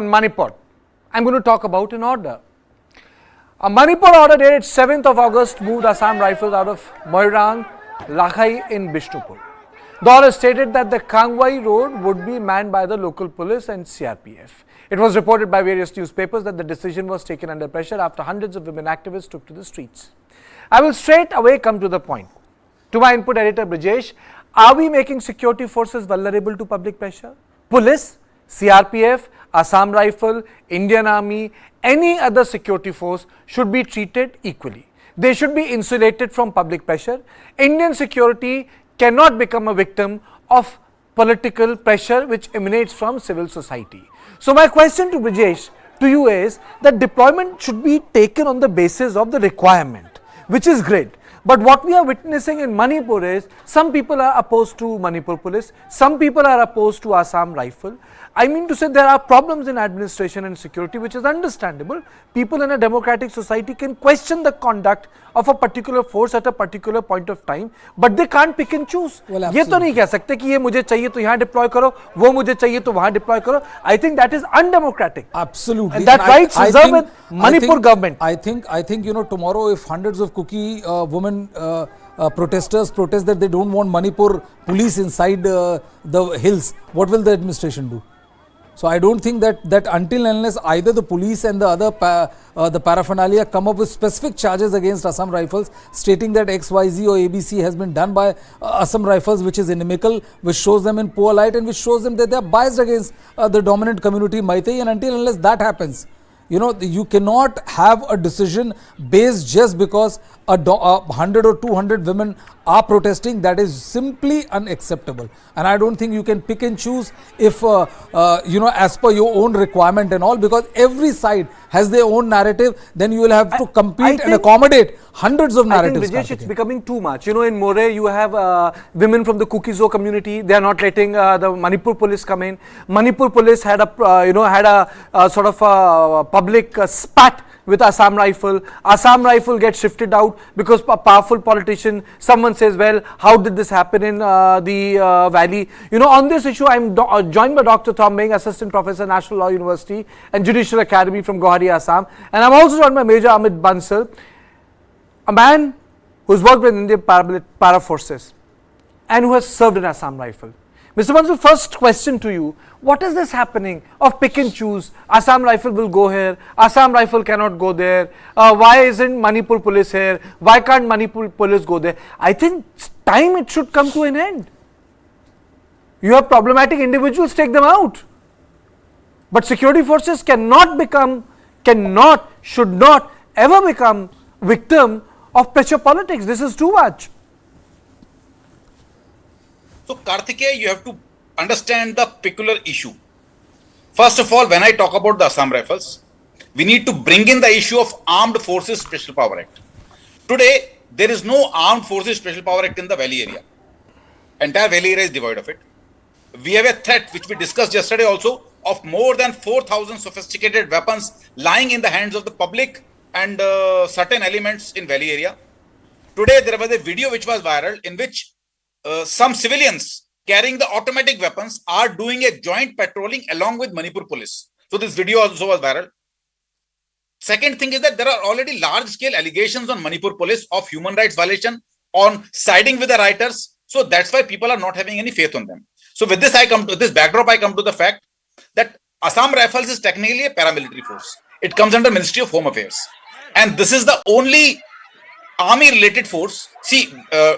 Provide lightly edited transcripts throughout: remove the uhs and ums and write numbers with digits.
Manipur. I'm going to talk about an order. A Manipur order dated 7th of August moved Assam Rifles out of Moirang Lamkhai in Bishnupur. The order stated that the Kangwai road would be manned by the local police and CRPF. It was reported by various newspapers that the decision was taken under pressure after hundreds of women activists took to the streets. I will straight away come to the point. To my input editor Brijesh, are we making security forces vulnerable to public pressure? Police, CRPF, Assam Rifle, Indian Army, any other security force should be treated equally. They should be insulated from public pressure. Indian security cannot become a victim of political pressure which emanates from civil society. So my question to Brijesh, to you is that deployment should be taken on the basis of the requirement, which is great. But what we are witnessing in Manipur is some people are opposed to Manipur police, some people are opposed to Assam Rifle. I mean to say there are problems in administration and security, which is understandable. People in a democratic society can question the conduct of a particular force at a particular point of time, but they can't pick and choose. ये तो नहीं कह सकते कि ये मुझे चाहिए तो यहाँ deploy करो, वो मुझे चाहिए तो वहाँ deploy करो. I think that is undemocratic. Absolutely. And that rights reserved with Manipur government. I think tomorrow if hundreds of Kuki women protesters protest that they don't want Manipur police inside the hills, what will the administration do? So I don't think that until and unless either the police and the other the paraphernalia come up with specific charges against Assam Rifles stating that XYZ or ABC has been done by Assam Rifles, which is inimical, which shows them in poor light and which shows them that they are biased against the dominant community Meitei, and until and unless that happens, you cannot have a decision based just because 100 or 200 women are protesting. That is simply unacceptable. And I don't think you can pick and choose if, as per your own requirement and all, because every side has their own narrative. Then you will have to compete and accommodate hundreds of narratives. I think, Brijesh, it's becoming too much. In More, you have women from the Kukizo community. They are not letting the Manipur police come in. Manipur police had a sort of public spat with Assam Rifle. Assam Rifle gets shifted out because a powerful politician, someone says, well, how did this happen in the valley? On this issue, I'm joined by Dr. Tom Meng, Assistant Professor, National Law University and Judicial Academy from Guwahati, Assam. And I'm also joined by Major Amit Bansal, a man who's worked with Indian para forces and who has served in Assam Rifle. Mr. Bansal, first question to you, what is this happening of pick and choose? Assam Rifle will go here, Assam Rifle cannot go there, why isn't Manipur police here, why can't Manipur police go there? I think it's time it should come to an end. You have problematic individuals, take them out. But security forces should not ever become victim of pressure politics. This is too much. So Karthikeya, you have to understand the peculiar issue. First of all, when I talk about the Assam Rifles, we need to bring in the issue of Armed Forces Special Power Act. Today, there is no Armed Forces Special Power Act in the valley area. Entire valley area is devoid of it. We have a threat, which we discussed yesterday also, of more than 4,000 sophisticated weapons lying in the hands of the public and certain elements in valley area. Today, there was a video which was viral in which some civilians carrying the automatic weapons are doing a joint patrolling along with Manipur police. So this video also was viral. Second thing is that there are already large-scale allegations on Manipur police of human rights violation, on siding with the rioters. So that's why people are not having any faith on them. So with this, I come to the fact that Assam Rifles is technically a paramilitary force. It comes under Ministry of Home Affairs. And this is the only army related force. See,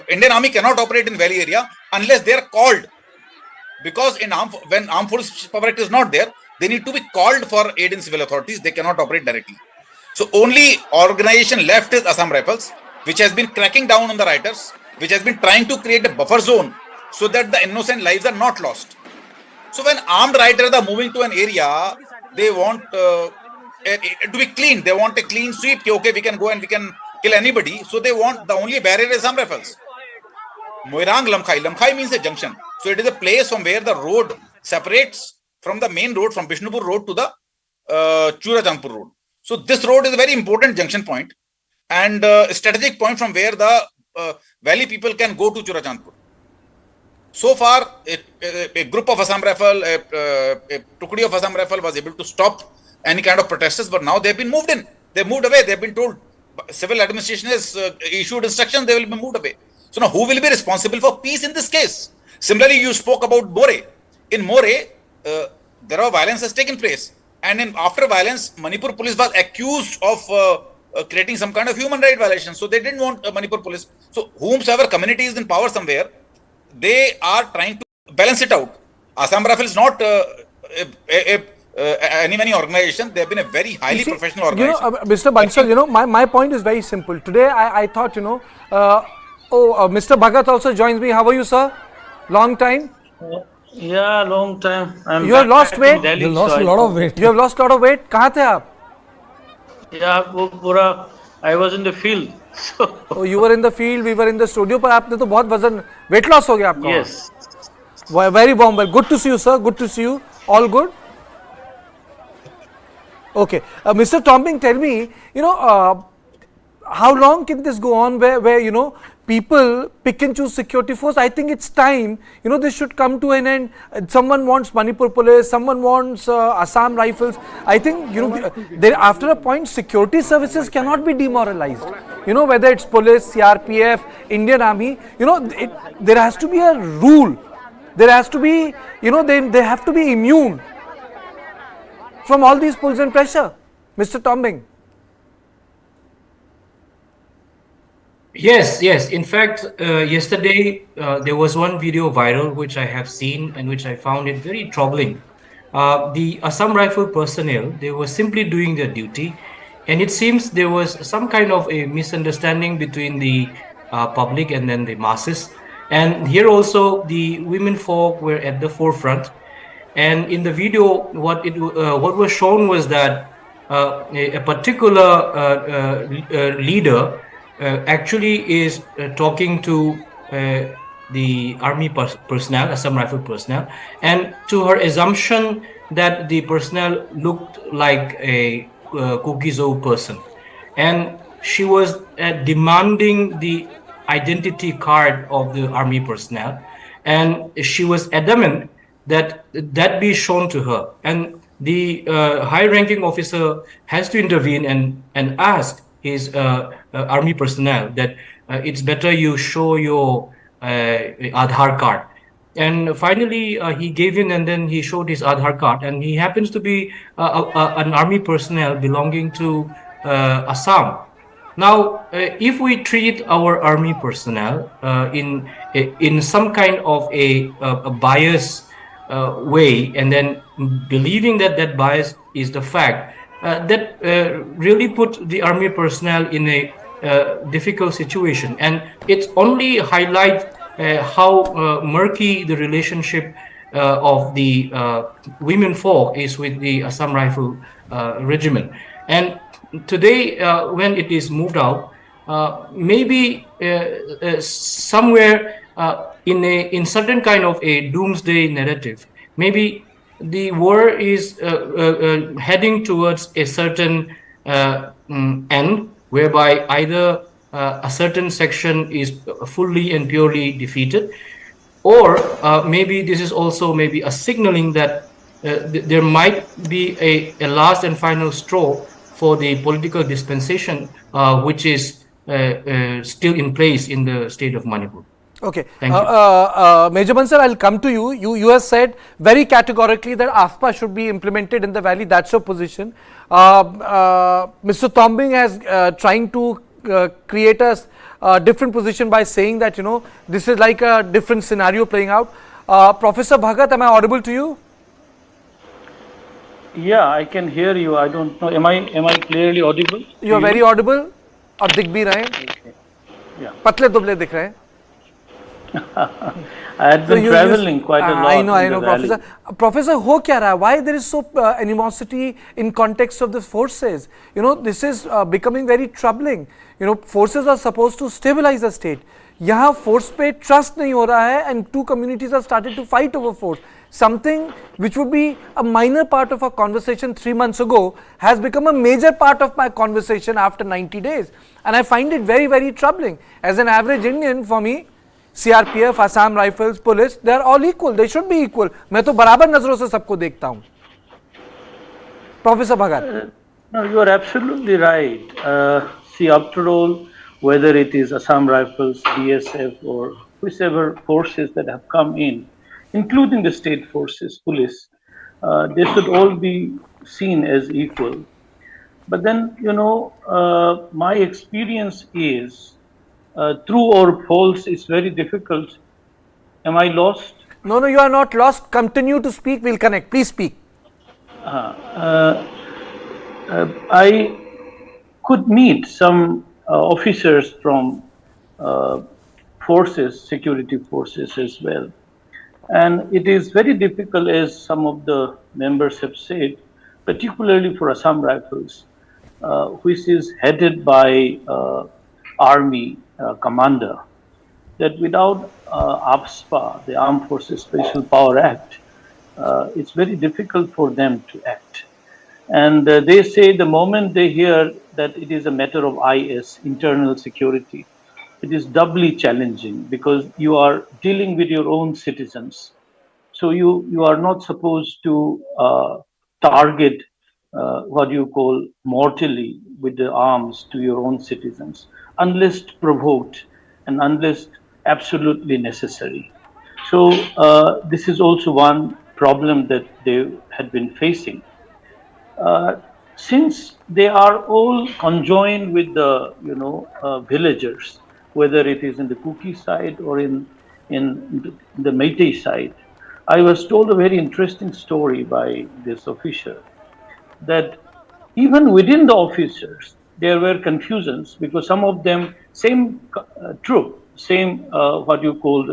Indian Army cannot operate in valley area unless they are called, because when Armed Forces Power Act is not there, they need to be called for aid in civil authorities. They cannot operate directly. So only organization left is Assam Rifles, which has been cracking down on the rioters, which has been trying to create a buffer zone so that the innocent lives are not lost. So when armed rioters are moving to an area, they want to be clean. They want a clean sweep. Okay, we can go and we can kill anybody. So they want, the only barrier is Assam Rifles. Moirang Lamkhai. Lamkhai means a junction. So it is a place from where the road separates from the main road, from Bishnupur road to the Churachandpur road. So this road is a very important junction point and a strategic point from where the valley people can go to Churachandpur. So far, a group of Assam Rifle, a tukdi of Assam Rifle was able to stop any kind of protesters, but now they've been moved in. They moved away. They've been told, civil administration has issued instructions, they will be moved away. So now who will be responsible for peace in this case? Similarly, you spoke about More. In More, there are violence has taken place. And after violence, Manipur police was accused of creating some kind of human right violation. So they didn't want Manipur police. So whomsoever community is in power somewhere, they are trying to balance it out. Assam Rifles is not any organization. They have been a very highly professional organization. Mr. Bansal, my point is very simple. Today, I thought, Mr. Bhagat also joins me. How are you, sir? Long time? Yeah, long time. You have lost weight? You lost a lot of weight. You have lost a lot of weight? कहाँ थे आप? Yeah, I was in the field. So Oh, you were in the field, we were in the studio, पर आपने तो बहुत वजन weight loss हो गया आपका. yes. Very warm. Well, good to see you, sir. Good to see you. All good? Okay. Mr. Tombing, tell me, how long can this go on where people pick and choose security force? I think it's time, this should come to an end. Someone wants Manipur police, someone wants Assam Rifles. I think, after a point, security services cannot be demoralized. Whether it's police, CRPF, Indian Army, there has to be a rule. There has to be, they have to be immune from all these pulls and pressure. Mr. Tombing. Yes. In fact, yesterday there was one video viral which I have seen and which I found it very troubling. The Assam Rifle personnel, they were simply doing their duty, and it seems there was some kind of a misunderstanding between the public and then the masses. And here also the women folk were at the forefront. And in the video, what was shown was that a particular leader actually is talking to the army personnel, Assam Rifle personnel, and to her assumption that the personnel looked like a Kukizo person, and she was demanding the identity card of the army personnel, and she was adamant that that be shown to her, and the high-ranking officer has to intervene and ask his army personnel that it's better you show your Aadhaar card. And finally he gave in, and then he showed his Aadhaar card, and he happens to be an army personnel belonging to Assam. Now, if we treat our army personnel in some kind of a bias way, and then believing that that bias is the fact, that really put the army personnel in a difficult situation, and it only highlights how murky the relationship of the women folk is with the Assam Rifle regiment. And today, when it is moved out, maybe somewhere in certain kind of a doomsday narrative, maybe the war is heading towards a certain end, whereby either a certain section is fully and purely defeated, or maybe this is also maybe a signaling that there might be a last and final straw for the political dispensation, which is still in place in the state of Manipur. Okay. Thank you. Major Bansal, I'll come to you. You have said very categorically that AFPA should be implemented in the valley. That's your position. Mr. Tombing has trying to create a different position by saying that, this is like a different scenario playing out. Professor Bhagat, am I audible to you? Yeah, I can hear you. I don't know. Am I clearly audible? You are very audible. और दिख भी रहे हैं. Yeah. पतले दुबले दिख रहे हैं. I had been traveling quite a lot. I know, Professor. Professor, हो क्या रहा है? Why there is so animosity in context of the forces? This is becoming very troubling. Forces are supposed to stabilize the state. यहाँ force पे trust नहीं हो रहा है, and two communities have started to fight over force. Something which would be a minor part of our conversation 3 months ago has become a major part of my conversation after 90 days. And I find it very, very troubling. As an average Indian, for me, CRPF, Assam Rifles, police, they are all equal. They should be equal. मैं तो बराबर नजरों से सबको देखता हूँ. Professor Bhagat. No, you are absolutely right. See, after all, whether it is Assam Rifles, BSF, or whichever forces that have come in, including the state forces, police, they should all be seen as equal. But then, my experience is true or false is very difficult. Am I lost? No, you are not lost. Continue to speak. We'll connect. Please speak. I could meet some officers from forces, security forces as well. And it is very difficult, as some of the members have said, particularly for Assam Rifles, which is headed by Army commander, that without APSPA, the Armed Forces Special Power Act, it's very difficult for them to act. And they say the moment they hear that it is a matter of IS, internal security, it is doubly challenging because you are dealing with your own citizens. So you are not supposed to target what you call mortally with the arms to your own citizens, unless provoked and unless absolutely necessary. So this is also one problem that they had been facing. Since they are all conjoined with the villagers, whether it is in the Kuki side or in the Meitei side, I was told a very interesting story by this officer that even within the officers there were confusions because some of them same troop, same what you call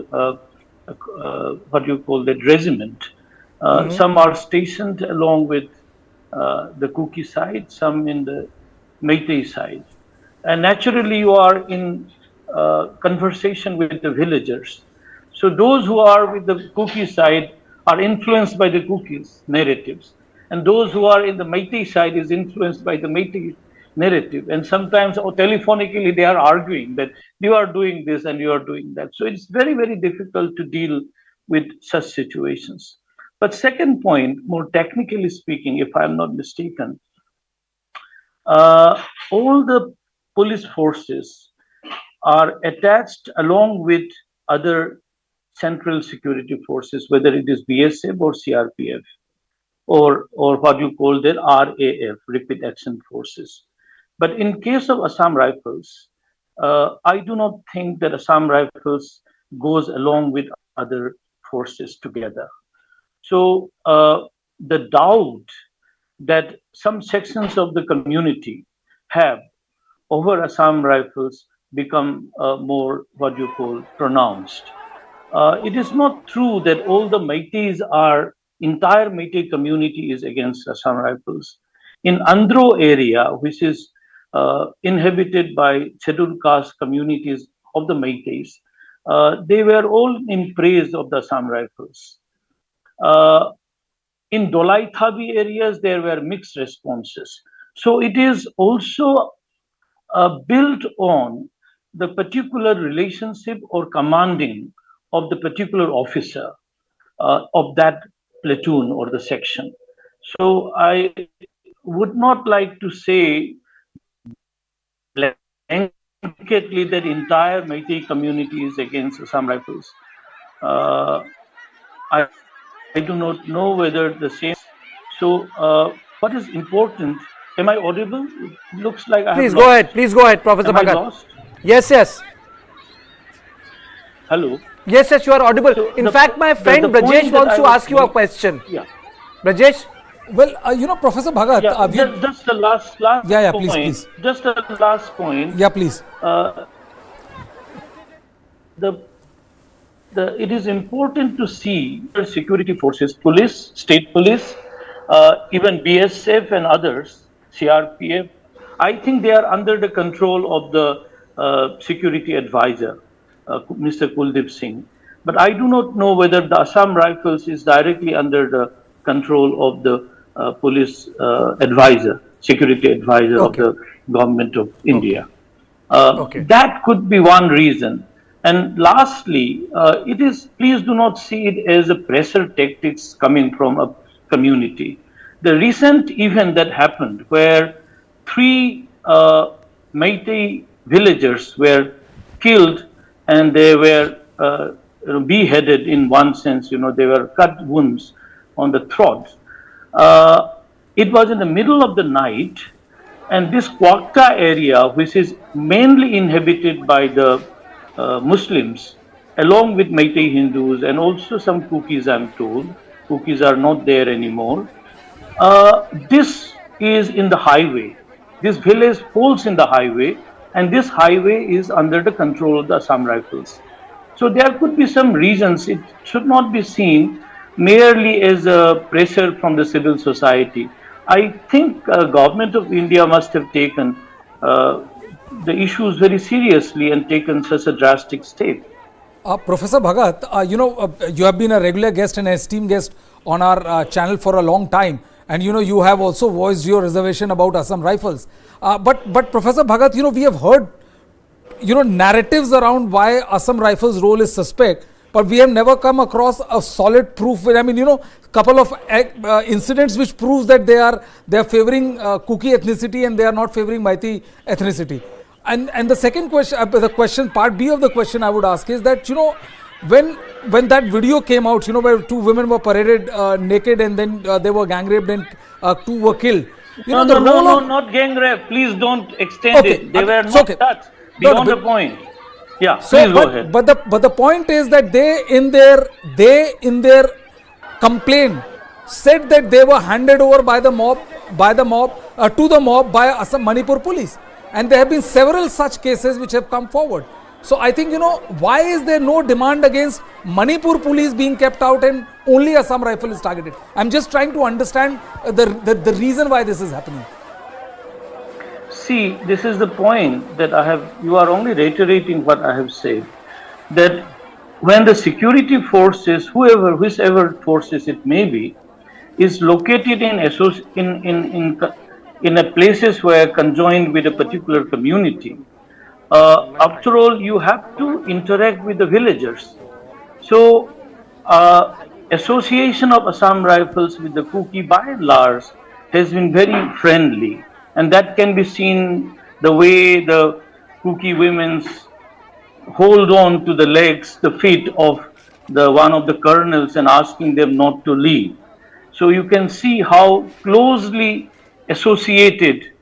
that regiment. Some are stationed along with the Kuki side, some in the Meitei side. And naturally you are in conversation with the villagers. So those who are with the Kuki side are influenced by the Kuki's narratives. And those who are in the Meitei side is influenced by the Meitei narrative. And sometimes telephonically they are arguing that you are doing this and you are doing that. So it's very, very difficult to deal with such situations. But second point, more technically speaking, if I'm not mistaken, all the police forces are attached along with other central security forces, whether it is BSF or CRPF, or what you call the RAF, Rapid Action Forces. But in case of Assam Rifles, I do not think that Assam Rifles goes along with other forces together. So the doubt that some sections of the community have over Assam Rifles become more what you call pronounced. It is not true that all the Meiteis entire Meitei community is against Assam Rifles. In Andhro area, which is inhabited by scheduled caste communities of the Meiteis, they were all in praise of the Assam Rifles. In Dolai Thabi areas, there were mixed responses. So it is also built on the particular relationship or commanding of the particular officer of that platoon or the section. So I would not like to say blanketly that entire Meitei community is against Assam Rifles. I do not know whether the same. So what is important? Am I audible? It looks like I have Please lost. go ahead. Please go ahead, Professor Am I Bhagat. lost? Yes. Hello. Yes, you are audible. So in fact, my friend Brajesh wants to ask you a question. Yeah. Brajesh? Well, Professor Bhagat. Just the last yeah, point. please. Just the last point. Yeah, please. It is important to see the security forces, police, state police, even BSF and others, CRPF. I think they are under the control of the security advisor, Mr. Kuldeep Singh. But I do not know whether the Assam Rifles is directly under the control of the police advisor, security advisor of the government of India. That could be one reason. And lastly, please do not see it as a pressure tactics coming from a community. The recent event that happened where three Meitei villagers were killed and they were beheaded in one sense, they were cut wounds on the throat. It was in the middle of the night, and this Kwakta area, which is mainly inhabited by the Muslims, along with Meitei Hindus and also some Kukis, I'm told. Kukis are not there anymore. This is in the highway. This village falls in the highway, and this highway is under the control of the Assam Rifles. So there could be some reasons. It should not be seen merely as a pressure from the civil society. I think government of India must have taken the issues very seriously and taken such a drastic step. Professor Bhagat, you have been a regular guest and an esteemed guest on our channel for a long time, and you have also voiced your reservation about Assam Rifles. But Professor Bhagat, we have heard narratives around why Assam Rifles' role is suspect, but we have never come across a solid proof. I mean, couple of incidents which proves that they are favoring Kuki ethnicity and they are not favoring Meitei ethnicity. And the second question, part B of the question I would ask is that when that video came out, where two women were paraded naked and then they were gang raped and two were killed. No, not gang rape. Please don't extend it. They were not touched. Beyond the point. Yeah, please go ahead. But the point is that they in their complaint said that they were handed over by the mob to the mob by Assam Manipur police, and there have been several such cases which have come forward. So I think why is there no demand against Manipur police being kept out and only Assam Rifle is targeted? I'm just trying to understand the reason why this is happening. See, this is the point that you are only reiterating what I have said, that when the security forces, whichever forces it may be, is located in a places where conjoined with a particular community, after all, you have to interact with the villagers. So, association of Assam Rifles with the Kuki by and large has been very friendly. And that can be seen the way the Kuki women's hold on to the legs, the feet of one of the colonels and asking them not to leave. So you can see how closely associated,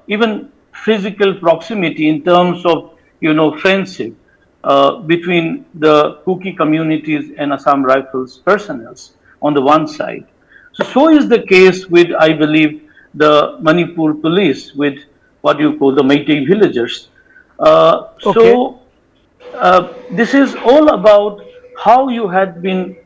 even physical proximity in terms of, friendship between the Kuki communities and Assam Rifles personnel on the one side. So is the case with, I believe, the Manipur police with what you call the Meitei villagers. So this is all about how you had been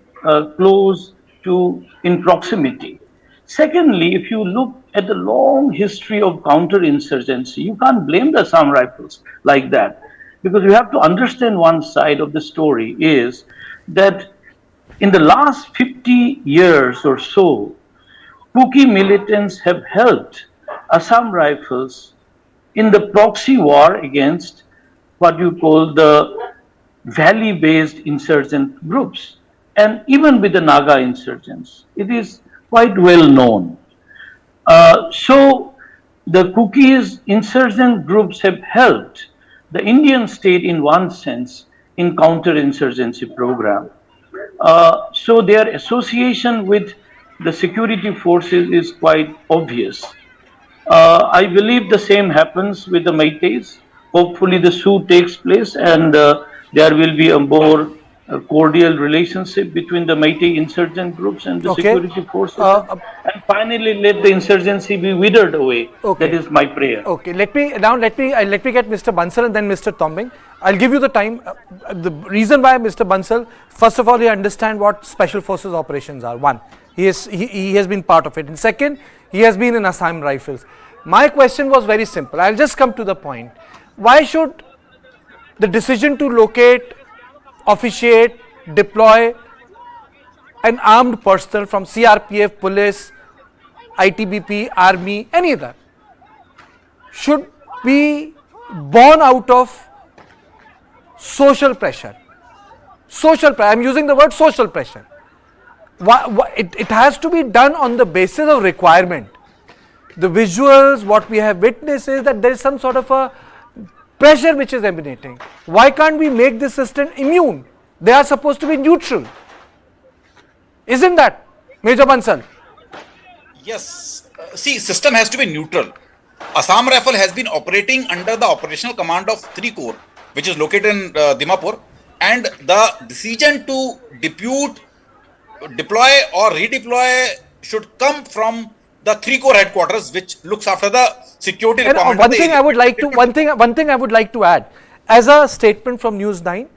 close to in proximity. Secondly, if you look at the long history of counterinsurgency, you can't blame the Assam Rifles like that, because you have to understand one side of the story is that in the last 50 years or so, Kuki militants have helped Assam Rifles in the proxy war against what you call the valley-based insurgent groups, and even with the Naga insurgents. It is quite well known. So the Kukis insurgent groups have helped the Indian state in one sense in counterinsurgency program. So their association with the security forces is quite obvious. I believe the same happens with the Meiteis. Hopefully the suit takes place and there will be a more cordial relationship between the Meitei insurgent groups and the security forces. And finally let the insurgency be withered away. That is my prayer. Okay, let me get Mr. Bansal and then Mr. Tombing. I'll give you the time. The reason why Mr. Bansal, first of all, you understand what special forces operations are. One, he has been part of it. And second, he has been in Assam Rifles. My question was very simple. I'll just come to the point. Why should the decision to locate, officiate, deploy an armed personnel from CRPF, police, ITBP, army, any other, should be born out of social pressure. I'm using the word social pressure. It has to be done on the basis of requirement. The visuals, what we have witnessed is that there is some sort of a pressure which is emanating. Why can't we make this system immune? They are supposed to be neutral. Isn't that, Major Bansal? Yes. See, system has to be neutral. Assam Rifle has been operating under the operational command of 3 Corps, which is located in Dimapur, and the decision to deploy or redeploy should come from the 3 Corps headquarters, which looks after the security And requirement. one thing I would like to add, as a statement from News9,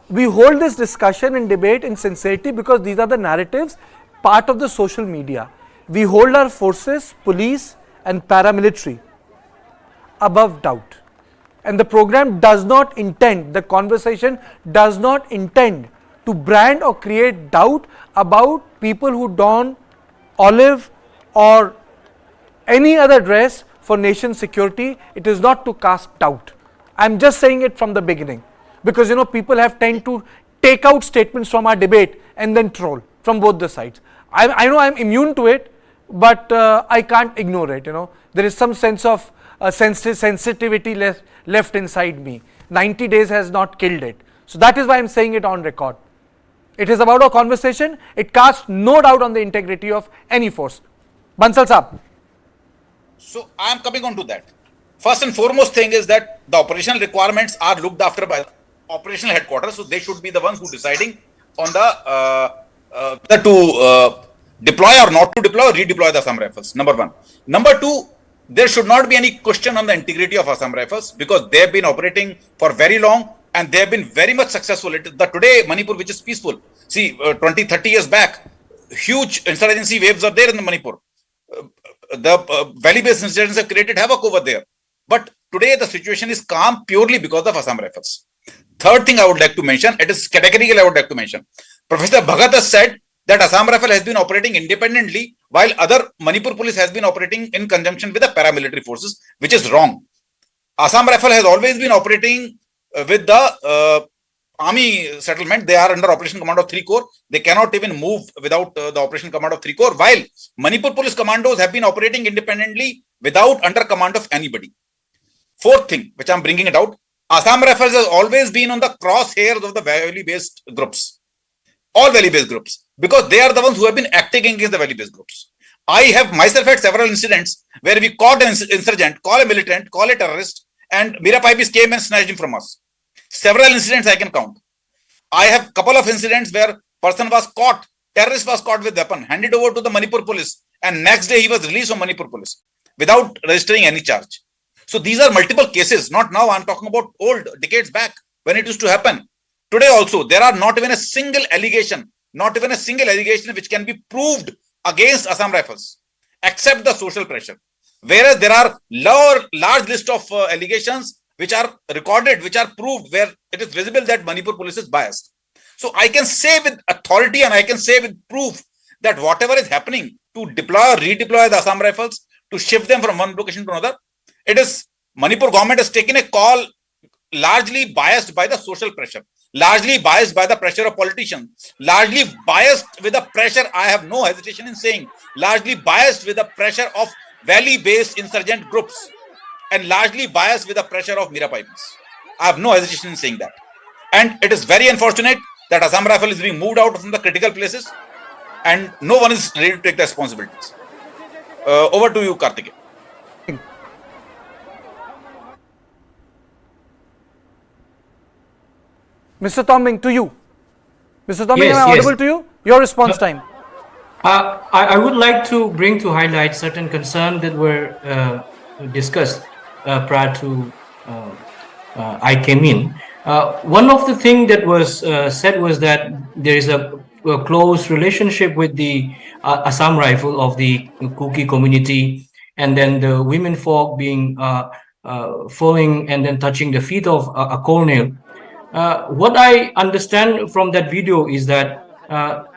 we hold this discussion and debate in sincerity because these are the narratives, part of the social media. We hold our forces, police and paramilitary above doubt. And the program does not intend, the conversation does not intend to brand or create doubt about people who don olive or any other dress for nation security. It is not to cast doubt. I am just saying it from the beginning, because people have tend to take out statements from our debate and then troll from both the sides. I know I am immune to it, but I can't ignore it. There is some sense of sensitivity left inside me. 90 days has not killed it. So that is why I am saying it on record. It is about a conversation. It casts no doubt on the integrity of any force. Bansal Saab. So I am coming on to that. First and foremost thing is that the operational requirements are looked after by operational headquarters. So they should be the ones who deciding on the whether to deploy or not to deploy or redeploy the Assam Rifles. Number one. Number two, there should not be any question on the integrity of Assam Rifles, because they have been operating for very long and they have been very much successful. Today Manipur, which is peaceful. See, 20-30 years back, huge insurgency waves are there in the Manipur. The valley-based insurgents have created havoc over there. But today the situation is calm purely because of Assam Rifles. Third thing I would like to mention, it is categorical I would like to mention. Professor Bhagat has said that Assam Rifle has been operating independently while other Manipur police has been operating in conjunction with the paramilitary forces, which is wrong. Assam Rifle has always been operating with the army settlement. They are under operation command of 3 Corps. They cannot even move without the operation command of 3 Corps, while Manipur police commandos have been operating independently without under command of anybody. Fourth thing, which I am bringing it out, Assam Rifles has always been on the crosshairs of the valley-based groups. All valley-based groups, because they are the ones who have been acting against the valley-based groups. I have myself had several incidents where we caught an insurgent, call a militant, call a terrorist, and Meira Paibis came and snatched him from us. Several incidents I can count. I have couple of incidents where person was caught, terrorist was caught with weapon, handed over to the Manipur police, and next day he was released from Manipur police without registering any charge. So these are multiple cases, not now. I'm talking about old decades back when it used to happen. Today also, there are not even a single allegation which can be proved against Assam Rifles, except the social pressure. Whereas there are large list of allegations which are recorded, which are proved, where it is visible that Manipur police is biased. So I can say with authority and I can say with proof that whatever is happening to deploy or redeploy the Assam Rifles, to shift them from one location to another, it is Manipur government has taken a call largely biased by the social pressure, largely biased by the pressure of politicians, largely biased with the pressure, I have no hesitation in saying, largely biased with the pressure of valley-based insurgent groups, and largely biased with the pressure of Meira Paibis. I have no hesitation in saying that. And it is very unfortunate that Assam Rifle is being moved out from the critical places and no one is ready to take the responsibilities. Over to you, Karthikeyan. Mr. Tombing, to you. Mr. Tombing, Yes, am I yes. audible to you? Your response time. I would like to bring to highlight certain concerns that were discussed prior to I came in. One of the things that was said was that there is a close relationship with the Assam Rifle of the Kuki community, and then the women folk being following and then touching the feet of a colonel. What I understand from that video is that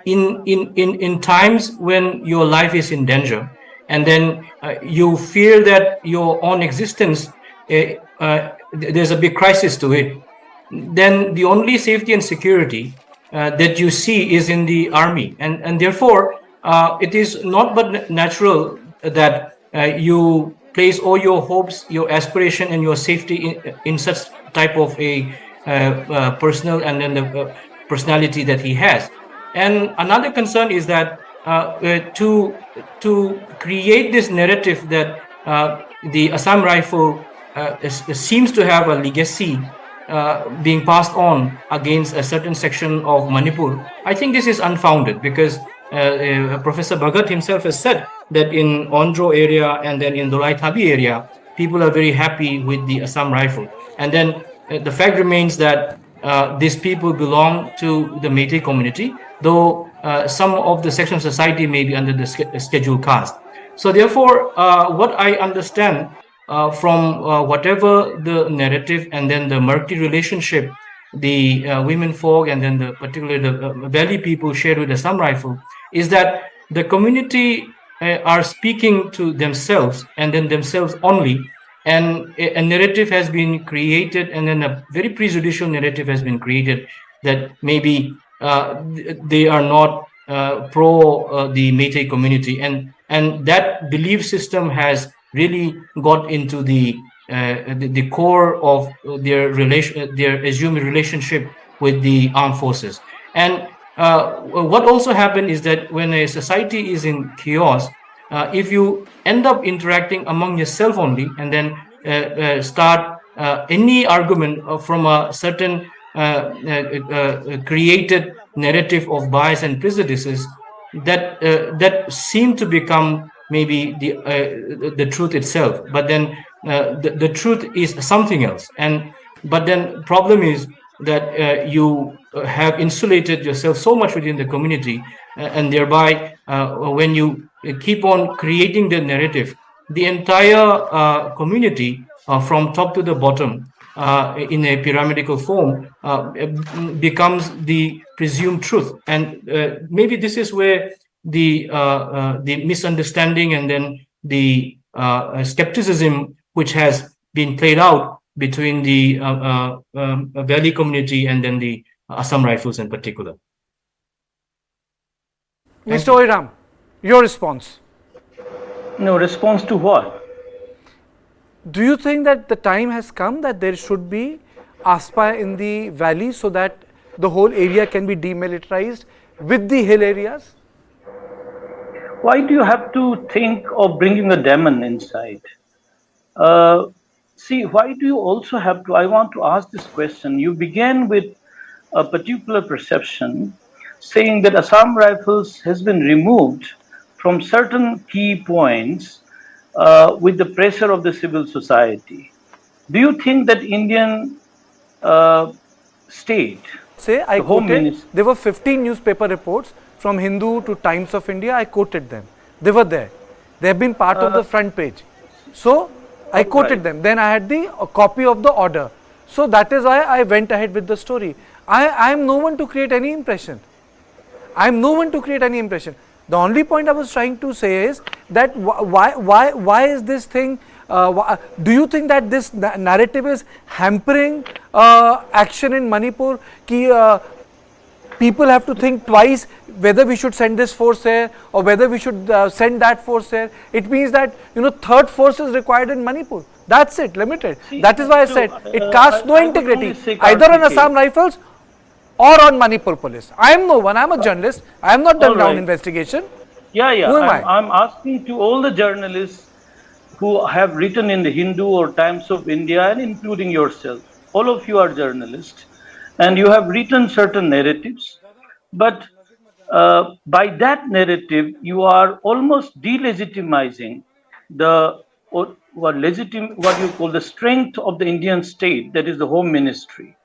in times when your life is in danger, and then you fear that your own existence, there's a big crisis to it. then the only safety and security that you see is in the army, and therefore it is not but natural that you place all your hopes, your aspiration, and your safety in such type of a personal and then the personality that he has. And another concern is that to create this narrative that the Assam Rifle seems to have a legacy being passed on against a certain section of Manipur, I think this is unfounded, because Professor Bhagat himself has said that in Ondro area and then in Dolai Thabi area, people are very happy with the Assam Rifle. And then the fact remains that these people belong to the Meitei community, though some of the section of society may be under the scheduled caste. So therefore, what I understand from whatever the narrative and then the murky relationship the women folk and then particularly the valley people shared with the Assam Rifle, is that the community are speaking to themselves and then themselves only, and a narrative has been created, and then a very prejudicial narrative has been created that maybe they are not pro the Meitei community, and that belief system has really got into the core of their assumed relationship with the armed forces. And what also happened is that when a society is in chaos, if you end up interacting among yourself only and then start any argument from a certain created narrative of bias and prejudices, that seem to become maybe the truth itself, but then the truth is something else. But then problem is that you have insulated yourself so much within the community, and thereby when you keep on creating the narrative, the entire community from top to the bottom in a pyramidal form becomes the presumed truth. And maybe this is where the misunderstanding and then the skepticism which has been played out between the Valley community and then the Assam Rifles in particular. Mr. Moirang, your response? No, response to what? Do you think that the time has come that there should be ASPA in the valley so that the whole area can be demilitarized with the hill areas? Why do you have to think of bringing a demon inside? See, why do you also have to? I want to ask this question. You began with a particular perception saying that Assam Rifles has been removed from certain key points with the pressure of the civil society. Do you think that Indian state, Say, I quoted, there were 15 newspaper reports from Hindu to Times of India, I quoted them. They were there. They have been part of the front page. So, I quoted them. Then I had a copy of the order. So, that is why I went ahead with the story. I am no one to create any impression. I am no one to create any impression. The only point I was trying to say is that why is this thing, do you think that this narrative is hampering action in Manipur? People have to think twice whether we should send this force here or whether we should send that force here. It means that, third force is required in Manipur. That's it, limited. That is why I said it casts no integrity either on Assam Rifles or on Manipur police. I am no one, I am a journalist, I am not done ground investigation. Yeah. Who am I? I'm asking to all the journalists who have written in the Hindu or Times of India, and including yourself. All of you are journalists and you have written certain narratives, but by that narrative you are almost delegitimizing what you call the strength of the Indian state, that is the Home Ministry.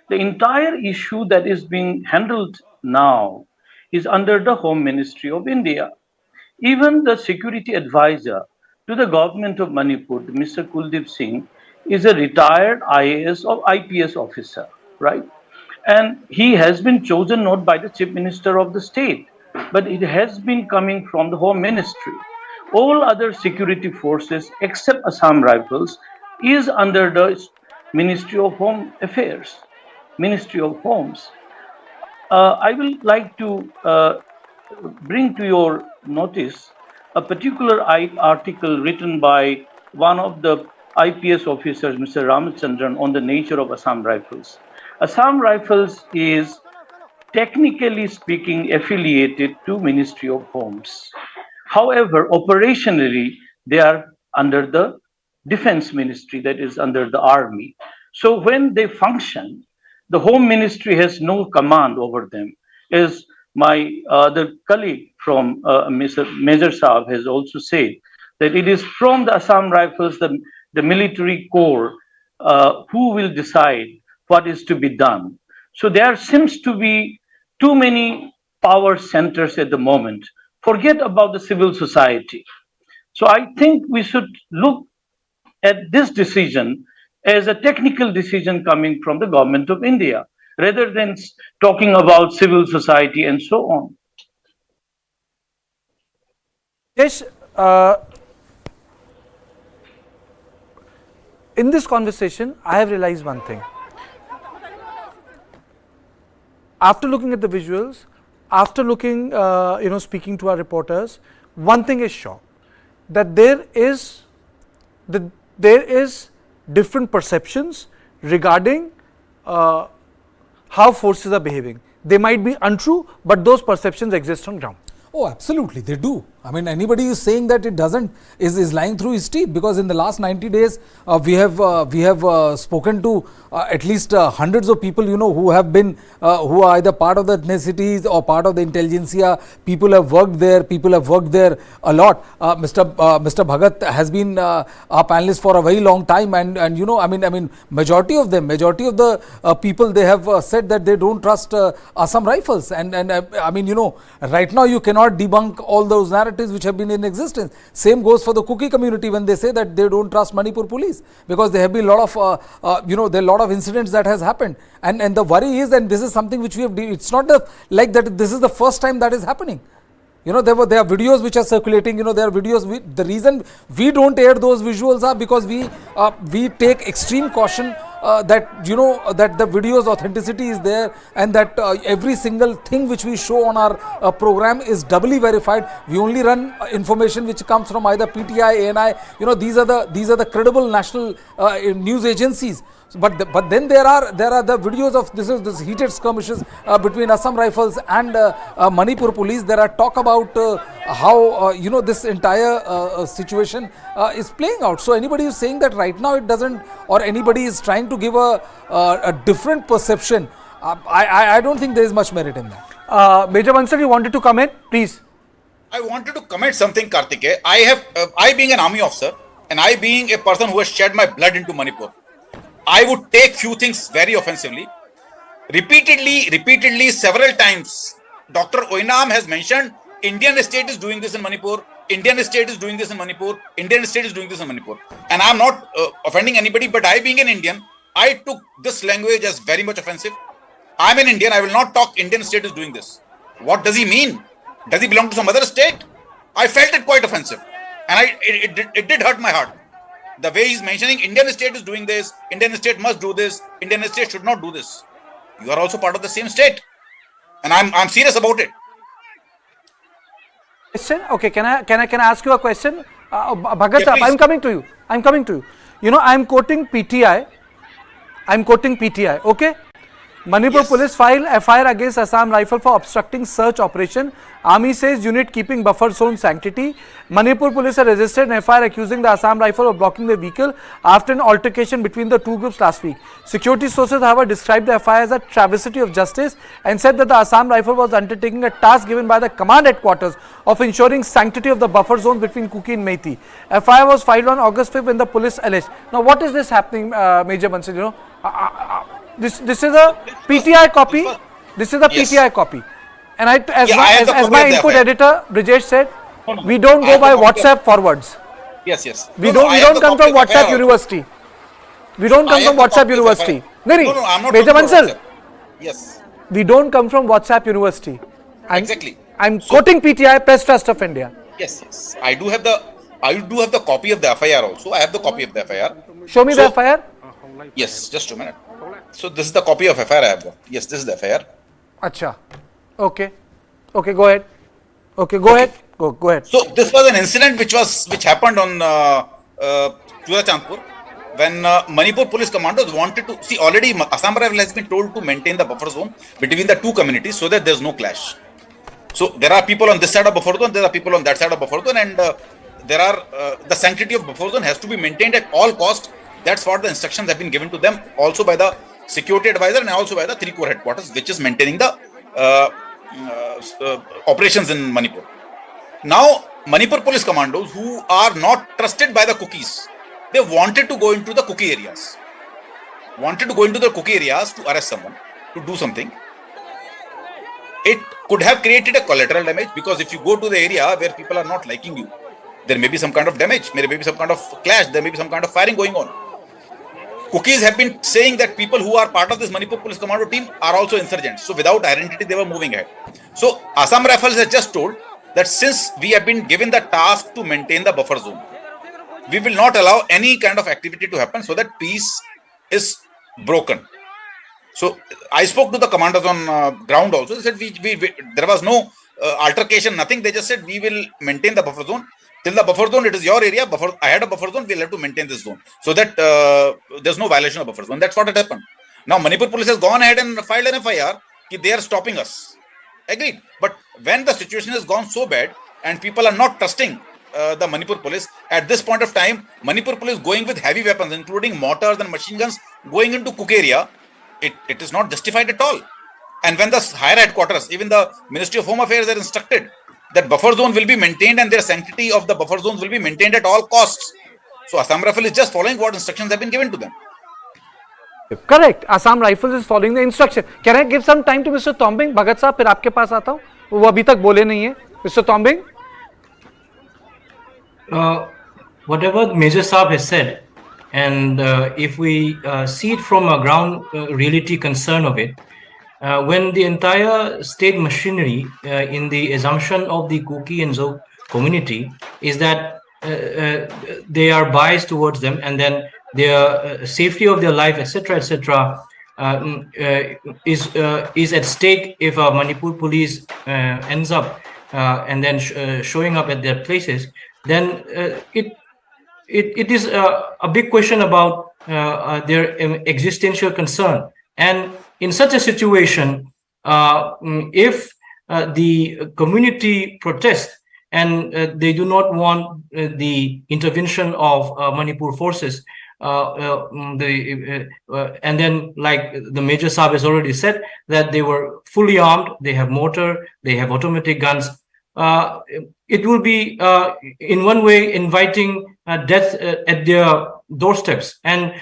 The entire issue that is being handled now is under the Home Ministry of India. Even the security advisor to the government of Manipur, Mr. Kuldeep Singh, is a retired IAS or IPS officer, right? And he has been chosen not by the Chief Minister of the state, but it has been coming from the Home Ministry. All other security forces except Assam Rifles is under the Ministry of Home Affairs. Ministry of Homes. I will like to bring to your notice a particular article written by one of the IPS officers, Mr. Ramachandran, on the nature of Assam Rifles. Assam Rifles is technically speaking affiliated to Ministry of Homes. However, operationally, they are under the Defense Ministry, that is under the Army. So when they function, the Home Ministry has no command over them. As my other colleague from Mr. Major Saab has also said, that it is from the Assam Rifles, the military corps, who will decide what is to be done. So there seems to be too many power centers at the moment. Forget about the civil society. So I think we should look at this decision as a technical decision coming from the government of India, rather than talking about civil society and so on. Yes, in this conversation, I have realized one thing. After looking at the visuals, after looking, speaking to our reporters, one thing is sure, that there is different perceptions regarding how forces are behaving. They might be untrue, but those perceptions exist on ground. Oh, absolutely, they do. I mean, anybody who is saying that it doesn't is lying through his teeth, because in the last 90 days we have spoken to at least hundreds of people, who have been who are either part of the ethnicities or part of the intelligentsia. People have worked there. People have worked there a lot. Mr. Bhagat has been our panelist for a very long time, and majority of the people, they have said that they don't trust Assam Rifles, and right now you cannot debunk all those narratives which have been in existence. Same goes for the Kuki community when they say that they don't trust Manipur police, because there have been a lot of there are a lot of incidents that has happened, and the worry is, and this is something which we have, it's not like that this is the first time that is happening. There are videos which are circulating. There are videos. The reason we don't air those visuals are because we take extreme caution that that the video's authenticity is there, and that every single thing which we show on our program is doubly verified. We only run information which comes from either PTI, ANI. These are the credible national news agencies. But then there are the videos of this heated skirmishes between Assam Rifles and Manipur police. There are talk about how this entire situation is playing out. So anybody who is saying that right now it doesn't, or anybody is trying to give a different perception, I don't think there is much merit in that. Major Bansal, you wanted to comment, please. I wanted to comment something, Kartike. I being an army officer, and I being a person who has shed my blood into Manipur, I would take few things very offensively. Repeatedly, several times, Dr. Oinam has mentioned Indian state is doing this in Manipur, Indian state is doing this in Manipur, Indian state is doing this in Manipur. And I'm not offending anybody, but I being an Indian, I took this language as very much offensive. I'm an Indian, I will not talk Indian state is doing this. What does he mean? Does he belong to some other state? I felt it quite offensive. And it did hurt my heart. The way he's mentioning Indian state is doing this, Indian state must do this, Indian state should not do this. You are also part of the same state. And I'm serious about it. Question? Okay, can I ask you a question? Bhagat, Yeah, I'm coming to you. I'm quoting PTI. Okay? Manipur police file FIR against Assam Rifle for obstructing search operation. Army says unit keeping buffer zone sanctity. Manipur police have registered an FIR accusing the Assam Rifle of blocking the vehicle after an altercation between the two groups last week. Security sources, however, described the FIR as a travesty of justice and said that the Assam Rifle was undertaking a task given by the command headquarters of ensuring sanctity of the buffer zone between Kuki and Meiti. FIR was filed on August 5th when the police alleged. Now, what is this happening, Major Bansal? This is a PTI copy. This is a PTI copy. And as my input editor Brijesh said, we don't go by WhatsApp forwards. Yes. We don't come from WhatsApp University. We don't come from WhatsApp University. No, I'm not. Major Bansal. Yes. We don't come from WhatsApp University. Exactly. I'm quoting PTI, Press Trust of India. Yes. I do have the copy of the FIR also. I have the copy of the FIR. Show me the FIR. Yes, just a minute. So this is the copy of FIR I have got. Yes, this is the FIR. Acha. Okay. Okay, go ahead. Okay, go ahead. Go ahead. So this was an incident which happened on Churachandpur when Manipur police commandos wanted to see. Already Assam Rifles has been told to maintain the buffer zone between the two communities so that there is no clash. So there are people on this side of buffer zone, there are people on that side of buffer zone, and there are the sanctity of buffer zone has to be maintained at all costs. That's what the instructions have been given to them, also by the security advisor and also by the 3 Corps headquarters, which is maintaining the operations in Manipur. Now, Manipur police commandos, who are not trusted by the cookies, they wanted to go into the cookie areas. To arrest someone, to do something. It could have created a collateral damage, because if you go to the area where people are not liking you, there may be some kind of damage, there may be some kind of clash, there may be some kind of firing going on. Cookies have been saying that people who are part of this Manipur police commando team are also insurgents. So without identity, they were moving ahead. So Assam Rifles has just told that since we have been given the task to maintain the buffer zone, we will not allow any kind of activity to happen so that peace is broken. So I spoke to the commanders on ground also. They said there was no altercation, nothing. They just said we will maintain the buffer zone. Till the buffer zone, it is your area. I had a buffer zone. We'll have to maintain this zone so that there's no violation of buffer zone. That's what had happened. Now Manipur police has gone ahead and filed an FIR. They are stopping us. Agreed. But when the situation has gone so bad and people are not trusting the Manipur police, at this point of time, Manipur police going with heavy weapons, including mortars and machine guns, going into Cook area, it is not justified at all. And when the higher headquarters, even the Ministry of Home Affairs, are instructed that buffer zone will be maintained and their sanctity of the buffer zones will be maintained at all costs. So Assam Rifle is just following what instructions have been given to them. Correct. Assam Rifles is following the instruction. Can I give some time to Mr. Tombing? Bhagat साहब, फिर आपके पास आता हूँ. वो अभी तक बोले नहीं है. Mr. Tombing? Whatever Major Saab has said, and if we see it from a ground reality concern of it, when the entire state machinery in the assumption of the Kuki and Zog community is that they are biased towards them, and then their safety of their life, etc., is at stake if a Manipur police ends up and then showing up at their places, then it is a big question about their existential concern. And in such a situation, if the community protests and they do not want the intervention of Manipur forces, and then, like the Major Saab has already said, that they were fully armed, they have mortar, they have automatic guns, it will be in one way inviting death at their doorsteps. And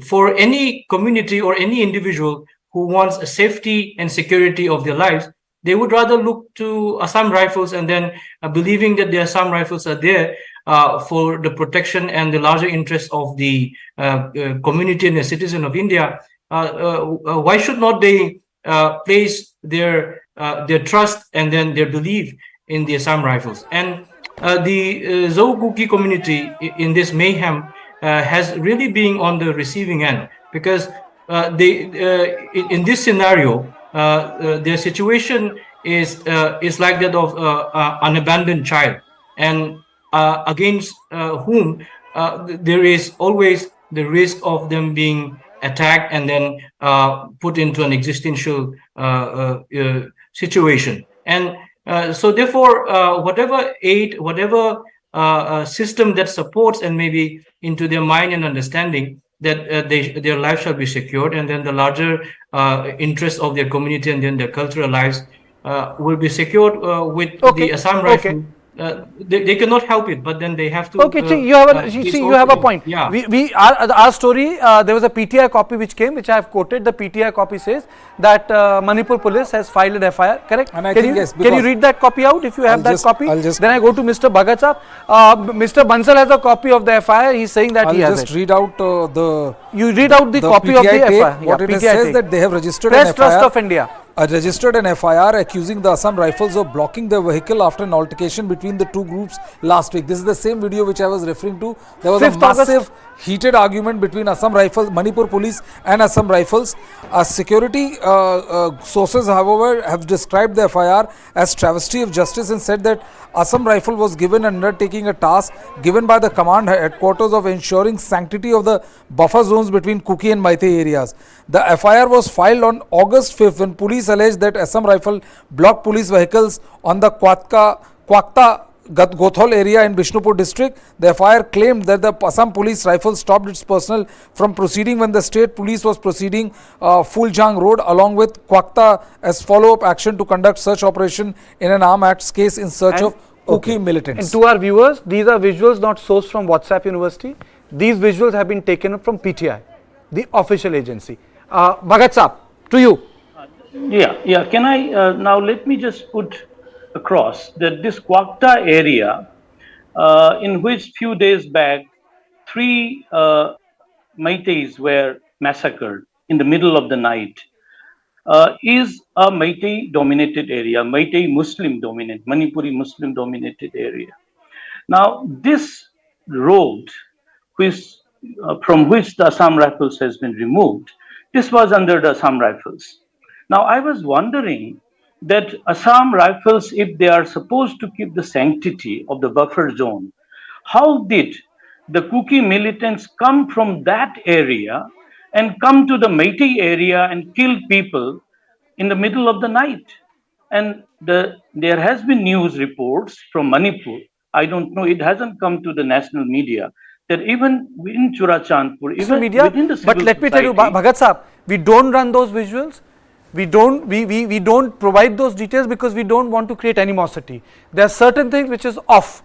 for any community or any individual who wants a safety and security of their lives, they would rather look to Assam Rifles, and then believing that the Assam Rifles are there for the protection and the larger interests of the community and the citizen of India. Why should not they place their trust and then their belief in the Assam Rifles? And the Zhou Kuki community in this mayhem has really been on the receiving end, because in this scenario, their situation is like that of an abandoned child, and against whom there is always the risk of them being attacked and then put into an existential situation. And so therefore, whatever aid, whatever system that supports and maybe into their mind and understanding that their life shall be secured, and then the larger interests of their community and then their cultural lives will be secured with the Assam Rifle. They cannot help it, but then they have to. Okay, you have a point. Yeah. Our story. There was a PTI copy which came, which I have quoted. The PTI copy says that Manipur police has filed an FIR. Correct? And can you read that copy out if you have that copy? Then I go to Mr. Bhagat Saab. Mr. Bansal has a copy of the FIR. He's saying that he has it. I'll just read out the. You read out the copy PTI of the tape. FIR. What it says that they have registered Press an FIR. Trust of India. registered an FIR accusing the Assam Rifles of blocking their vehicle after an altercation between the two groups last week. This is the same video which I was referring to. There was a 5th August. massive heated argument between Assam Rifles, Manipur police and Assam Rifles. Security sources, however, have described the FIR as travesty of justice and said that Assam Rifle was given undertaking a task given by the command headquarters of ensuring sanctity of the buffer zones between Kuki and Meitei areas. The FIR was filed on August 5th when police alleged that Assam Rifle blocked police vehicles on the Kwakta Gothol area in Bishnupur district. The FIR claimed that the Assam Police Rifle stopped its personnel from proceeding when the state police was proceeding Fuljang Road along with Kwakta as follow-up action to conduct search operation in an armed acts case in search of Kuki militants. And to our viewers, these are visuals not sourced from WhatsApp University. These visuals have been taken up from PTI, the official agency. Bhagat Saab, to you. Yeah. Can I now let me just put across that this Kwakta area, in which few days back 3 Meiteis were massacred in the middle of the night, is a Meitei dominated area, Meitei Muslim dominated, Manipuri Muslim dominated area. Now this road, which from which the Assam Rifles has been removed, this was under the Assam Rifles. Now I was wondering that Assam Rifles, if they are supposed to keep the sanctity of the buffer zone, how did the Kuki militants come from that area and come to the Meitei area and kill people in the middle of the night? And there has been news reports from Manipur, I don't know, it hasn't come to the national media, that even in Churachandpur, even within the civil but let me tell you, society- Bhagat Saab, we don't run those visuals. We don't provide those details because we don't want to create animosity. There are certain things which is off.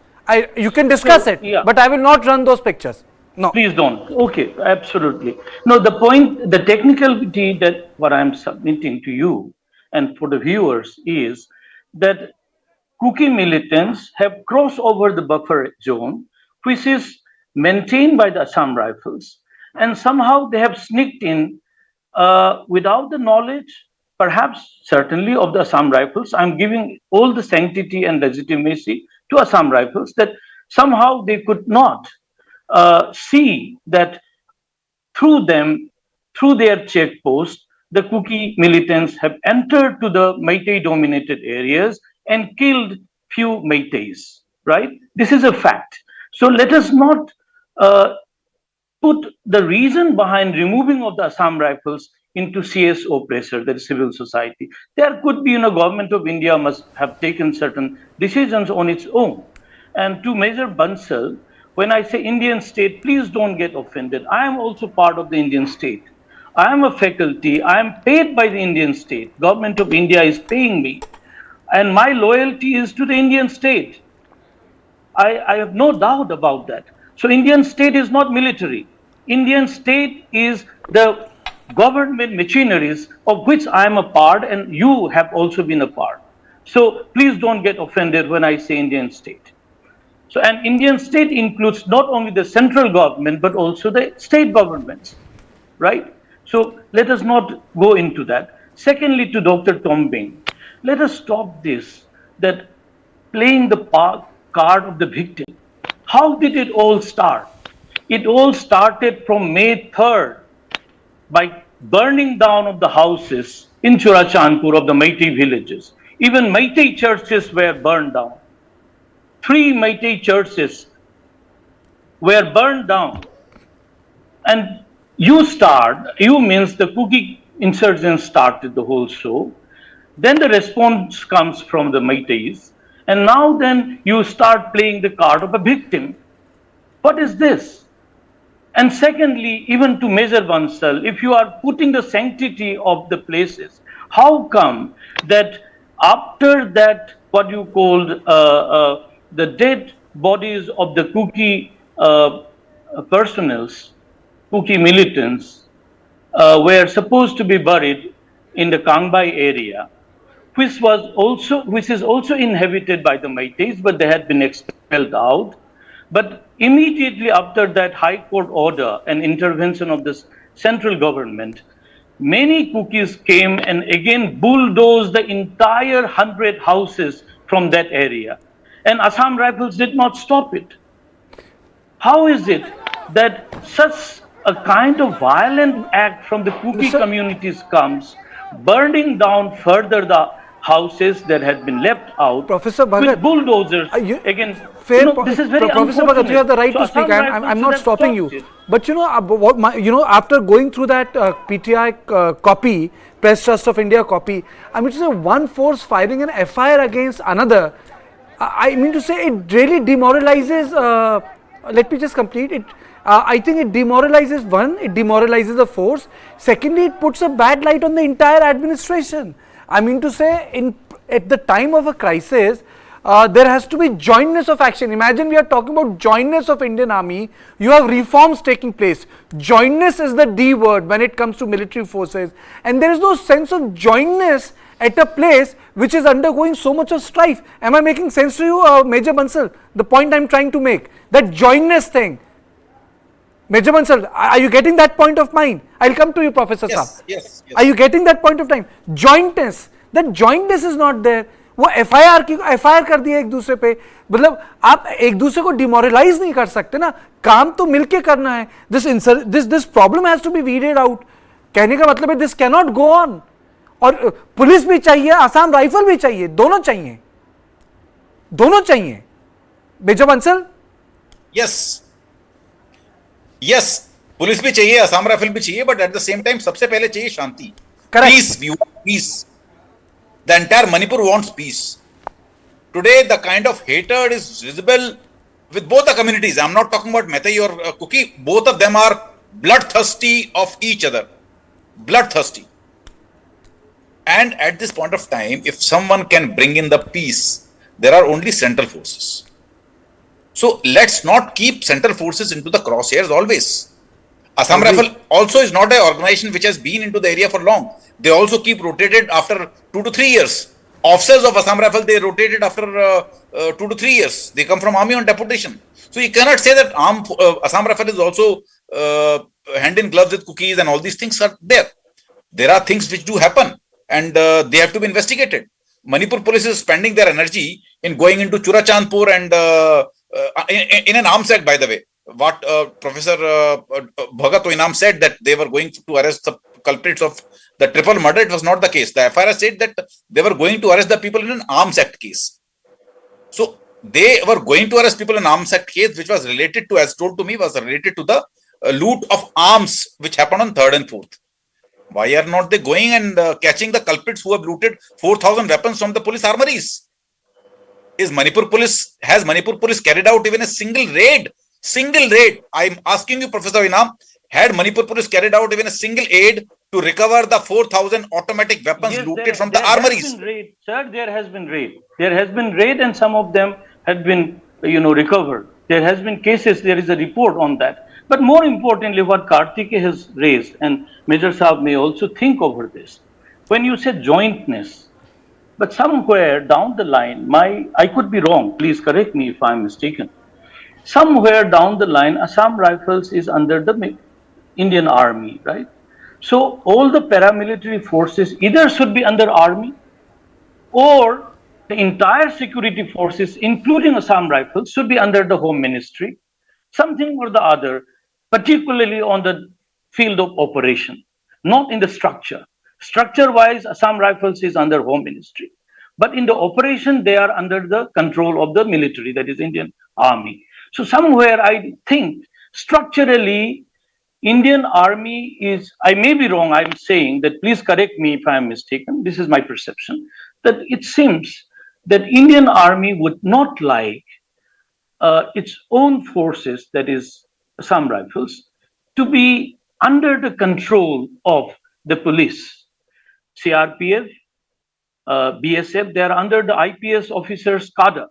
You can discuss it, but I will not run those pictures. No. Please don't. Okay, absolutely. No, the point, the technicality that what I'm submitting to you and for the viewers is that Kuki militants have crossed over the buffer zone, which is maintained by the Assam Rifles, and somehow they have sneaked in without the knowledge, perhaps certainly of the Assam Rifles. I'm giving all the sanctity and legitimacy to Assam Rifles that somehow they could not see that through them, through their checkpost, the Kuki militants have entered to the Meitei dominated areas and killed few Meiteis, right? This is a fact. So let us not put the reason behind removing of the Assam Rifles into CSO pressure, that is civil society. There could be, government of India must have taken certain decisions on its own. And to Major Bansal, when I say Indian state, please don't get offended. I am also part of the Indian state. I am a faculty. I am paid by the Indian state. Government of India is paying me. And my loyalty is to the Indian state. I have no doubt about that. So Indian state is not military. Indian state is the government machineries of which I am a part and you have also been a part. So please don't get offended when I say Indian state. So an Indian state includes not only the central government but also the state governments, right? So let us not go into that. Secondly, to Dr. Tombing, let us stop this, that playing the card of the victim. How did it all start? It all started from May 3rd by burning down of the houses in Churachandpur of the Meitei villages. Even Meitei churches were burned down. 3 Meitei churches were burned down. And you means the Kuki insurgents started the whole show. Then the response comes from the Meiteis. And now then you start playing the card of a victim. What is this? And secondly, even to Major Bansal, if you are putting the sanctity of the places, how come that after that, what you called the dead bodies of the Kuki personnels, Kuki militants, were supposed to be buried in the Kangbai area, which is also inhabited by the Meiteis, but they had been expelled out. But immediately after that High Court order and intervention of the central government, many cookies came and again bulldozed the entire 100 houses from that area. And Assam Rifles did not stop it. How is it that such a kind of violent act from the Kuki communities comes, burning down further the houses that had been left out Professor Bhagat, with bulldozers? Again, this is very Professor Bhagat, you have the right to speak. I'm not stopping you. It. But after going through that PTI copy, Press Trust of India copy, I mean to say one force firing an FIR against another, I mean to say it really demoralizes, let me just complete it. I think it demoralizes it demoralizes the force. Secondly, it puts a bad light on the entire administration. I mean to say, at the time of a crisis, there has to be jointness of action. Imagine we are talking about jointness of Indian Army. You have reforms taking place. Jointness is the D word when it comes to military forces. And there is no sense of jointness at a place which is undergoing so much of strife. Am I making sense to you, Major Bansal? The point I am trying to make, that jointness thing. Major Bansal, are you getting that point of mine? I'll come to you, Professor Saab. Yes. Are you getting that point of time? Jointness. That jointness is not there. वो FIR कर दिया एक दूसरे पे, मतलब आप एक दूसरे को डिमोरलाइज नहीं कर सकते ना, काम तो मिलके करना है. This problem has to be weeded out. कहने का मतलब है this cannot go on. और पुलिस भी चाहिए, आसाम राइफल भी चाहिए, दोनों चाहिए. मेजर बंसल? Yes, पुलिस भी चाहिए, आसाम राइफल भी चाहिए, but at the same time सबसे पहले चाहिए शांति. Peace, we want peace. The entire Manipur wants peace. Today, the kind of hatred is visible with both the communities. I'm not talking about Meitei or Kuki. Both of them are bloodthirsty of each other. Bloodthirsty. And at this point of time, if someone can bring in the peace, there are only central forces. So let's not keep central forces into the crosshairs always. Assam Rifle also is not an organization which has been into the area for long. They also keep rotated after 2 to 3 years. Officers of Assam Rifle, they rotated after 2 to 3 years. They come from army on deputation. So you cannot say that Assam Rifle is also hand in gloves with cookies and all these things are there. There are things which do happen and they have to be investigated. Manipur police is spending their energy in going into Churachandpur and in an arms act, by the way. What Professor Bhagat Oinam said that they were going to arrest the culprits of the triple murder, it was not the case. The FIR said that they were going to arrest the people in an arms act case. So they were going to arrest people in an arms act case, which was related to, as told to me, was related to the loot of arms which happened on 3rd and 4th. Why are not they going and catching the culprits who have looted 4,000 weapons from the police armories? Has Manipur police carried out even a single raid? I'm asking you, Professor Inam, had Manipur police carried out even a single aid to recover the 4,000 automatic weapons looted from the armories? Sir, there has been raid. There has been raid and some of them had been, recovered. There has been cases, there is a report on that. But more importantly, what Karthike has raised, and Major Saab may also think over this, when you say jointness, but somewhere down the line, I could be wrong, please correct me if I'm mistaken. Somewhere down the line, Assam Rifles is under the Indian Army, right? So all the paramilitary forces either should be under Army or the entire security forces, including Assam Rifles, should be under the Home Ministry, something or the other, particularly on the field of operation, not in the structure. Structure-wise, Assam Rifles is under Home Ministry. But in the operation, they are under the control of the military, that is Indian Army. So somewhere I think structurally, Indian Army is, I may be wrong, I'm saying that, please correct me if I'm mistaken, this is my perception, that it seems that Indian Army would not like its own forces, that is Assam Rifles, to be under the control of the police. CRPF, BSF, they are under the IPS officers' cadre,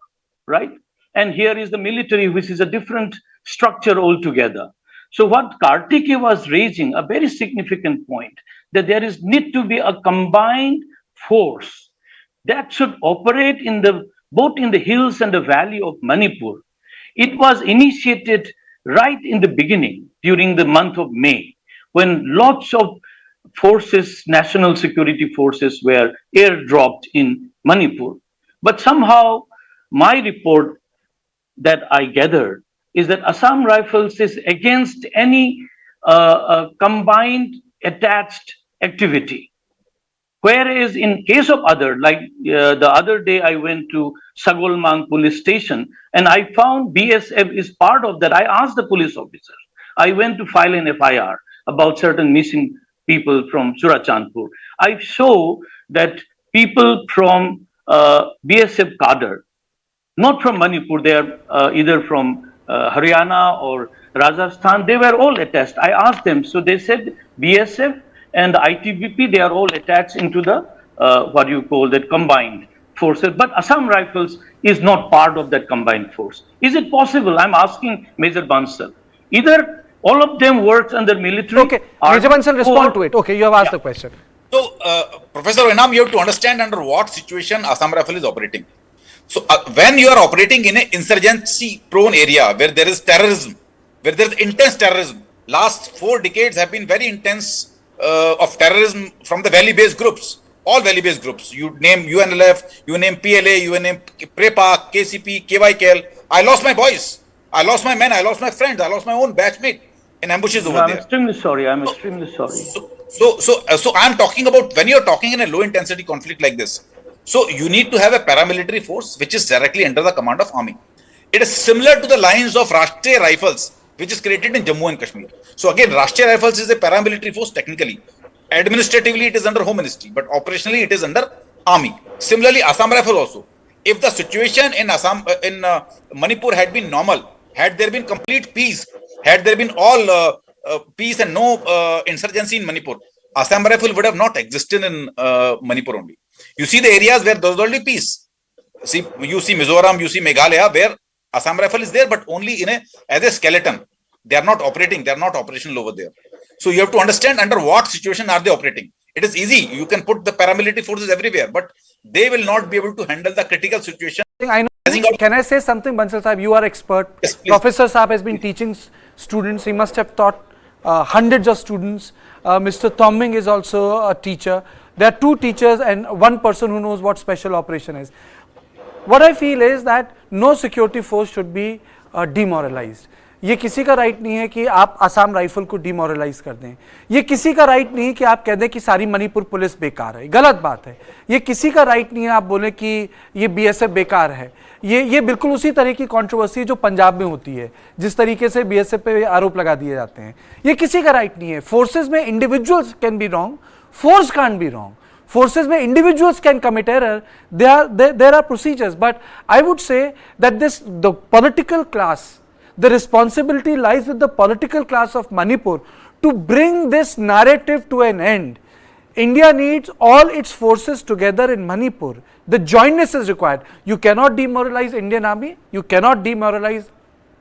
right? And here is the military, which is a different structure altogether. So what Karthike was raising, a very significant point, that there is need to be a combined force that should operate in both in the hills and the valley of Manipur. It was initiated right in the beginning, during the month of May, when lots of forces, national security forces, were airdropped in Manipur. But somehow, my report that I gathered is that Assam Rifles is against any combined attached activity. Whereas in case of other, like the other day I went to Sagolmang police station and I found BSF is part of that. I asked the police officer. I went to file an FIR about certain missing people from Surachandpur. I show that people from BSF cadre, not from Manipur, they are either from Haryana or Rajasthan, they were all attached. I asked them, so they said BSF and ITBP, they are all attached into the what you call that combined forces. But Assam Rifles is not part of that combined force. Is it possible? I'm asking Major Bansal. Either all of them works under military. Okay, Major Bansal, respond to it. Okay, you have asked the question. So, Professor Enam, you have to understand under what situation Assam Rifle is operating. So, when you are operating in an insurgency-prone area where there is terrorism, where there is intense terrorism, last 4 decades have been very intense of terrorism from the valley-based groups, all valley-based groups. You name UNLF, you name PLA, you name PREPA, KCP, KYKL. I lost my boys, I lost my men, I lost my friends, I lost my own batchmate in ambushes over there. I'm extremely sorry. I'm extremely sorry. So I'm talking about when you're talking in a low-intensity conflict like this. So you need to have a paramilitary force which is directly under the command of army. It is similar to the lines of Rashtriya Rifles, which is created in Jammu and Kashmir. So again, Rashtriya Rifles is a paramilitary force technically. Administratively, it is under Home Ministry, but operationally, it is under army. Similarly, Assam Rifle also. If the situation in Manipur had been normal, had there been complete peace, had there been all peace and no insurgency in Manipur, Assam Rifle would have not existed in Manipur only. You see the areas where there was only peace. See, you see Mizoram, you see Meghalaya, where Assam Rifle is there, but only as a skeleton. They are not operating. They are not operational over there. So you have to understand under what situation are they operating. It is easy. You can put the paramilitary forces everywhere, but they will not be able to handle the critical situation. I know. Can I say something, Bansal Sahib? You are expert. Yes, please. Professor Saab has been teaching students. He must have taught hundreds of students. Mr. Thomming is also a teacher. There are 2 teachers and 1 person who knows what special operation is. What I feel is that no security force should be demoralized. ये किसी का right नहीं है कि आप Assam rifle को demoralise कर दें, ये किसी का राइट नहीं कि आप कह दें कि सारी मणिपुर पुलिस बेकार है, गलत बात है। ये किसी का राइट नहीं है आप बोलें कि ये बीएसएफ बेकार है। ये बिल्कुल उसी तरह की कंट्रोवर्सी जो पंजाब में होती है, जिस तरीके से बीएसएफ पे आरोप लगा दिए जाते हैं, ये किसी का राइट नहीं है। फोर्सेज में individuals can be wrong, force can't be wrong. Forces where individuals can commit error, there are procedures, but I would say that the political class, the responsibility lies with the political class of Manipur to bring this narrative to an end. India needs all its forces together in Manipur. The jointness is required. You cannot demoralize Indian Army, you cannot demoralize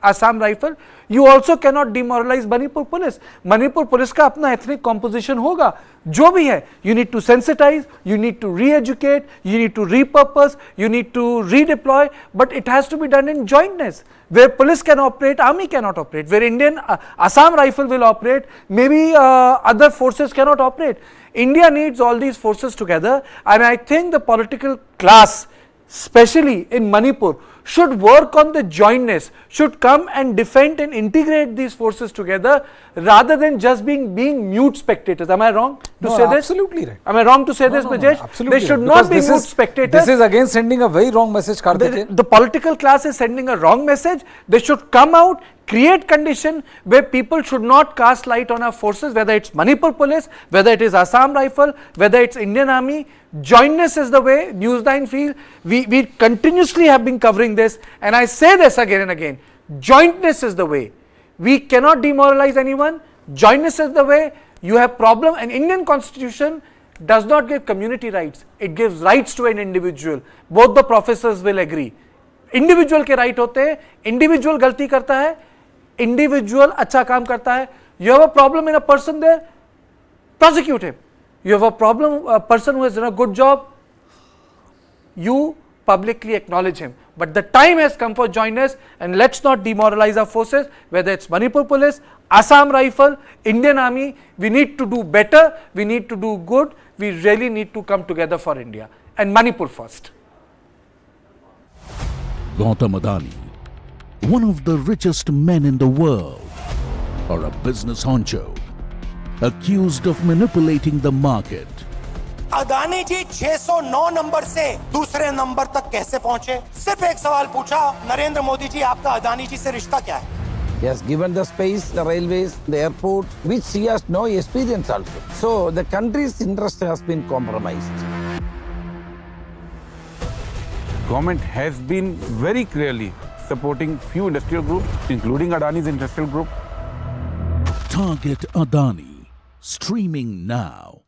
Assam Rifle, you also cannot demoralize Manipur Police. Manipur Police का अपना ethnic composition होगा, जो भी है, you need to sensitize, you need to re-educate, you need to repurpose, you need to redeploy, but it has to be done in jointness. Where police can operate, army cannot operate. Where Indian Assam Rifle will operate, maybe other forces cannot operate. India needs all these forces together, and I think the political class, especially in Manipur, should work on the jointness, should come and defend and integrate these forces together rather than just being mute spectators. Am I wrong to say this? Absolutely right. Am I wrong to say this, Brajesh? Absolutely. They should not be mute spectators. This is again sending a very wrong message, Karthikeyan. The political class is sending a wrong message. They should come out, create condition where people should not cast light on our forces, whether it's Manipur Police, whether it is Assam Rifle, whether it's Indian Army. Jointness is the way. News9 feel. We continuously have been covering this, and I say this again and again. Jointness is the way. We cannot demoralize anyone. Jointness is the way. You have problem. An Indian constitution does not give community rights. It gives rights to an individual. Both the professors will agree. Individual के right होते हैं. Individual गलती करता है. Individual अच्छा काम करता है. You have a problem in a person there, prosecute him. You have a problem, a person who has done a good job, you publicly acknowledge him. But the time has come for joiners, and let's not demoralize our forces, whether it's Manipur Police, Assam Rifle, Indian Army. We need to do better, we need to do good, we really need to come together for India, and Manipur first. Gautam Adani, one of the richest men in the world, or a business honcho, accused of manipulating the market. Adani ji 609 number से दूसरे number तक कैसे पहुंचे? सिर्फ एक सवाल पूछा, नरेंद्र मोदी जी, आपका अदानी जी से रिश्ता क्या है? He has given the space, the railways, the airport, which he has no experience also. So the country's interest has been compromised. Government has been very clearly supporting few industrial groups, including Adani's industrial group. Target Adani, streaming now.